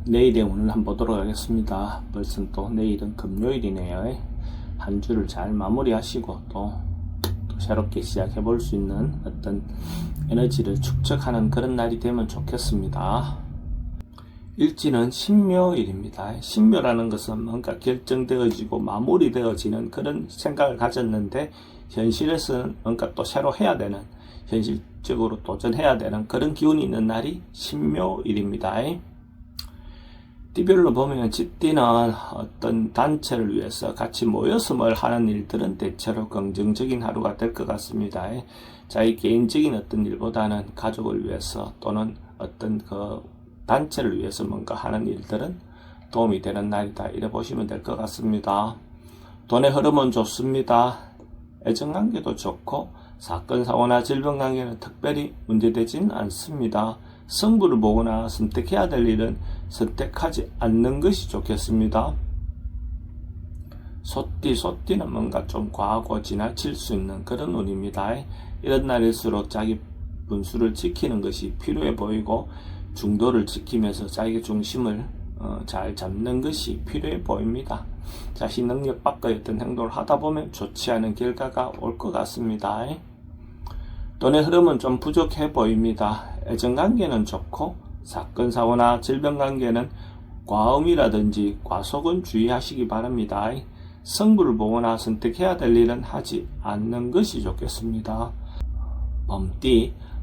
내일의 운을 한번 보도록 하겠습니다. 벌써 또 내일은 금요일이네요. 한 주를 잘 마무리하시고 또 새롭게 시작해 볼 수 있는 어떤 에너지를 축적하는 그런 날이 되면 좋겠습니다. 일지는 신묘일입니다. 신묘라는 것은 뭔가 결정되어지고 마무리되어지는 그런 생각을 가졌는데 현실에서는 뭔가 또 새로 해야 되는, 현실적으로 도전해야 되는 그런 기운이 있는 날이 신묘일입니다. 띠별로 보면 쥐띠는 어떤 단체를 위해서 같이 모여서 뭘 하는 일들은 대체로 긍정적인 하루가 될 것 같습니다. 자기 개인적인 어떤 일보다는 가족을 위해서 또는 어떤 그 단체를 위해서 뭔가 하는 일들은 도움이 되는 날이다, 이래 보시면 될 것 같습니다. 돈의 흐름은 좋습니다. 애정관계도 좋고 사건 사고나 질병 관계는 특별히 문제되진 않습니다. 승부를 보거나 선택해야 될 일은 선택하지 않는 것이 좋겠습니다. 소띠는 뭔가 좀 과하고 지나칠 수 있는 그런 운입니다. 이런 날일수록 자기 분수를 지키는 것이 필요해 보이고 중도를 지키면서 자기 중심을 잘 잡는 것이 필요해 보입니다. 자신 능력 밖의 어떤 행동을 하다 보면 좋지 않은 결과가 올 것 같습니다. 돈의 흐름은 좀 부족해 보입니다. 애정관계는 좋고 사건 사고나 질병 관계는 과음이라든지 과속은 주의하시기 바랍니다. 승부를 보거나 선택해야 될 일은 하지 않는 것이 좋겠습니다.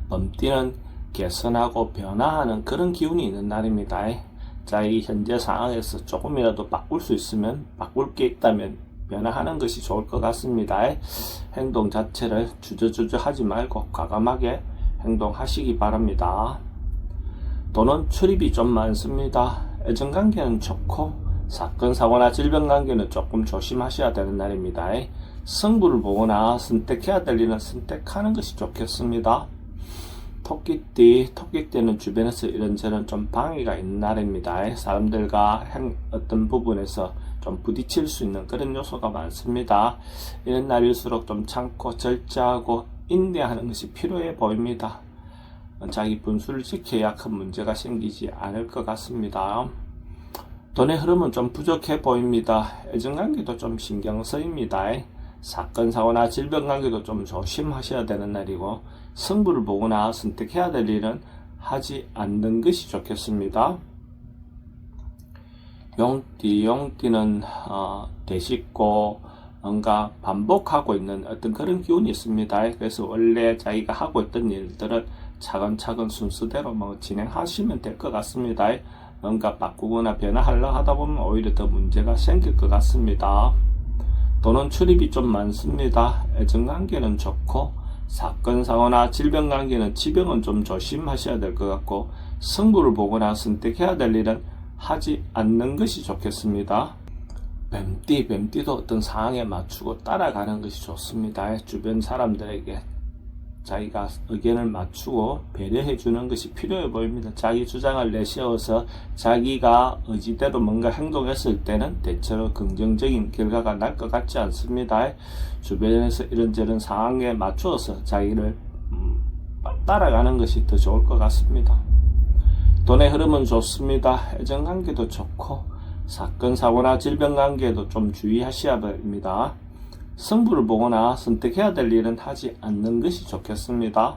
범띠는 개선하고 변화하는 그런 기운이 있는 날입니다. 자기 현재 상황에서 조금이라도 바꿀 수 있으면, 바꿀 게 있다면 변화하는 것이 좋을 것 같습니다. 행동 자체를 주저주저 하지 말고 과감하게 행동하시기 바랍니다. 돈은 출입이 좀 많습니다. 애정관계는 좋고 사건 사고나 질병 관계는 조금 조심하셔야 되는 날입니다. 승부를 보거나 선택해야 될 일은 선택하는 것이 좋겠습니다. 토끼띠는 주변에서 이런저런 좀 방해가 있는 날입니다. 사람들과 어떤 부분에서 좀 부딪힐 수 있는 그런 요소가 많습니다. 이런 날일수록 좀 참고 절제하고 인내하는 것이 필요해 보입니다. 자기 분수를 지켜야 큰 문제가 생기지 않을 것 같습니다. 돈의 흐름은 좀 부족해 보입니다. 애정관계도 좀 신경 쓰입니다. 사건 사고나 질병 관계도 좀 조심하셔야 되는 날이고 승부를 보거나 선택해야 될 일은 하지 않는 것이 좋겠습니다. 용띠는 대식고 뭔가 반복하고 있는 어떤 그런 기운이 있습니다. 그래서 원래 자기가 하고 있던 일들을 차근차근 순서대로 진행하시면 될 것 같습니다. 뭔가 바꾸거나 변화하려고 하다 보면 오히려 더 문제가 생길 것 같습니다. 돈은 출입이 좀 많습니다. 애정관계는 좋고 사건 사고나 질병 관계는 지병은 좀 조심하셔야 될 것 같고 승부를 보거나 선택해야 될 일은 하지 않는 것이 좋겠습니다. 뱀띠도 어떤 상황에 맞추고 따라가는 것이 좋습니다. 주변 사람들에게 자기가 의견을 맞추고 배려해 주는 것이 필요해 보입니다. 자기 주장을 내세워서 자기가 의지대로 뭔가 행동했을 때는 대체로 긍정적인 결과가 날 것 같지 않습니다. 주변에서 이런저런 상황에 맞추어서 자기를 따라가는 것이 더 좋을 것 같습니다. 돈의 흐름은 좋습니다. 애정관계도 좋고 사건 사고나 질병 관계도 좀 주의하셔야 합니다. 승부를 보거나 선택해야 될 일은 하지 않는 것이 좋겠습니다.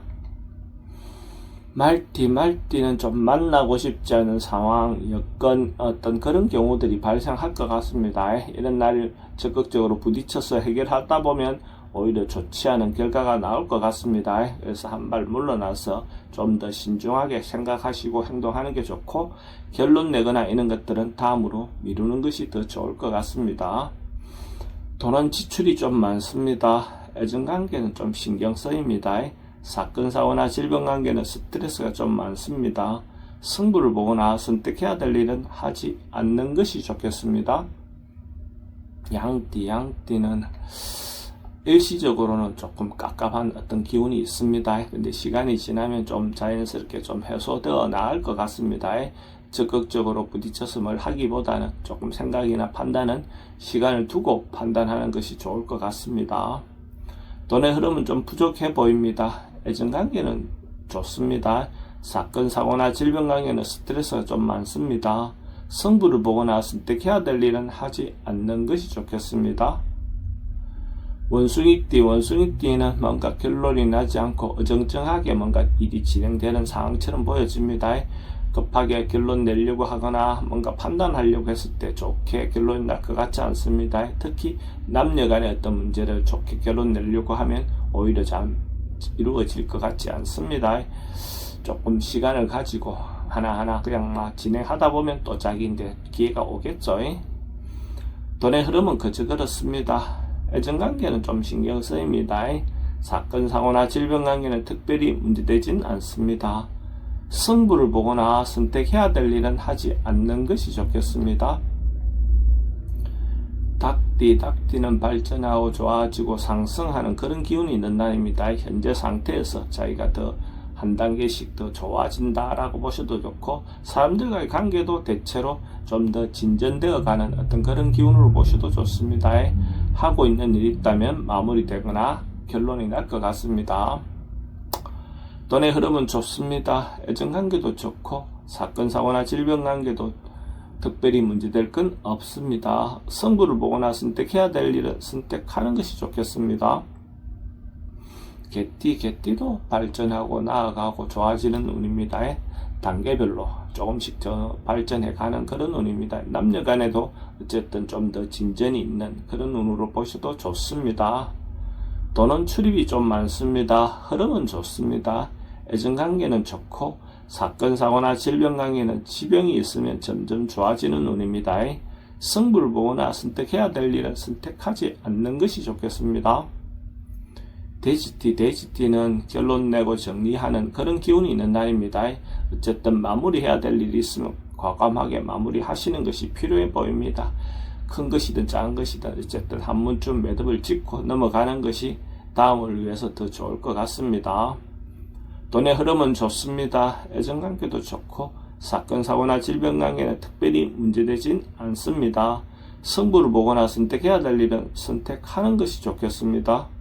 말띠는 좀 만나고 싶지 않은 상황, 여건, 어떤 그런 경우들이 발생할 것 같습니다. 이런 날 적극적으로 부딪혀서 해결하다 보면 오히려 좋지 않은 결과가 나올 것 같습니다. 그래서 한 발 물러나서 좀 더 신중하게 생각하시고 행동하는 게 좋고 결론 내거나 이런 것들은 다음으로 미루는 것이 더 좋을 것 같습니다. 돈은 지출이 좀 많습니다. 애정관계는 좀 신경 쓰입니다. 사건 사고나 질병 관계는 스트레스가 좀 많습니다. 승부를 보거나 선택해야 될 일은 하지 않는 것이 좋겠습니다. 양띠는 일시적으로는 조금 깝깝한 어떤 기운이 있습니다. 근데 시간이 지나면 좀 자연스럽게 좀 해소되어 나을 것 같습니다. 적극적으로 부딪혀서 뭘 하기보다는 조금 생각이나 판단은 시간을 두고 판단하는 것이 좋을 것 같습니다. 돈의 흐름은 좀 부족해 보입니다. 애정관계는 좋습니다. 사건 사고나 질병 관계는 스트레스가 좀 많습니다. 승부를 보거나 선택해야 될 일은 하지 않는 것이 좋겠습니다. 원숭이띠는 뭔가 결론이 나지 않고 어정쩡하게 뭔가 일이 진행되는 상황처럼 보여집니다. 급하게 결론 내려고 하거나 뭔가 판단하려고 했을 때 좋게 결론이 날 것 같지 않습니다. 특히 남녀 간의 어떤 문제를 좋게 결론 내려고 하면 오히려 잘 이루어질 것 같지 않습니다. 조금 시간을 가지고 하나하나 그냥 막 진행하다 보면 또 자기인데 기회가 오겠죠. 돈의 흐름은 그저 그렇습니다. 애정관계는 좀 신경 쓰입니다. 사건, 사고나 질병관계는 특별히 문제되진 않습니다. 승부를 보거나 선택해야 될 일은 하지 않는 것이 좋겠습니다. 닭띠는 발전하고 좋아지고 상승하는 그런 기운이 있는 날입니다. 현재 상태에서 자기가 더 한 단계씩 더 좋아진다라고 보셔도 좋고, 사람들과의 관계도 대체로 좀 더 진전되어 가는 어떤 그런 기운으로 보셔도 좋습니다. 하고 있는 일이 있다면 마무리되거나 결론이 날 것 같습니다. 돈의 흐름은 좋습니다. 애정관계도 좋고 사건, 사고나 질병관계도 특별히 문제될 건 없습니다. 승부를 보거나 선택해야 될 일은 선택하는 것이 좋겠습니다. 개띠도 발전하고 나아가고 좋아지는 운입니다. 단계별로 조금씩 더 발전해가는 그런 운입니다. 남녀 간에도 어쨌든 좀 더 진전이 있는 그런 운으로 보셔도 좋습니다. 돈은 출입이 좀 많습니다. 흐름은 좋습니다. 애정관계는 좋고 사건, 사고나 질병관계는 지병이 있으면 점점 좋아지는 운입니다. 승부를 보거나 선택해야 될 일은 선택하지 않는 것이 좋겠습니다. 돼지띠는 결론 내고 정리하는 그런 기운이 있는 날입니다. 어쨌든 마무리해야 될 일이 있으면 과감하게 마무리하시는 것이 필요해 보입니다. 큰 것이든 작은 것이든 어쨌든 한 번쯤 매듭을 짓고 넘어가는 것이 다음을 위해서 더 좋을 것 같습니다. 돈의 흐름은 좋습니다. 애정관계도 좋고 사건, 사고나 질병관계는 특별히 문제되진 않습니다. 승부를 보거나 선택해야 될 일은 선택하는 것이 좋겠습니다.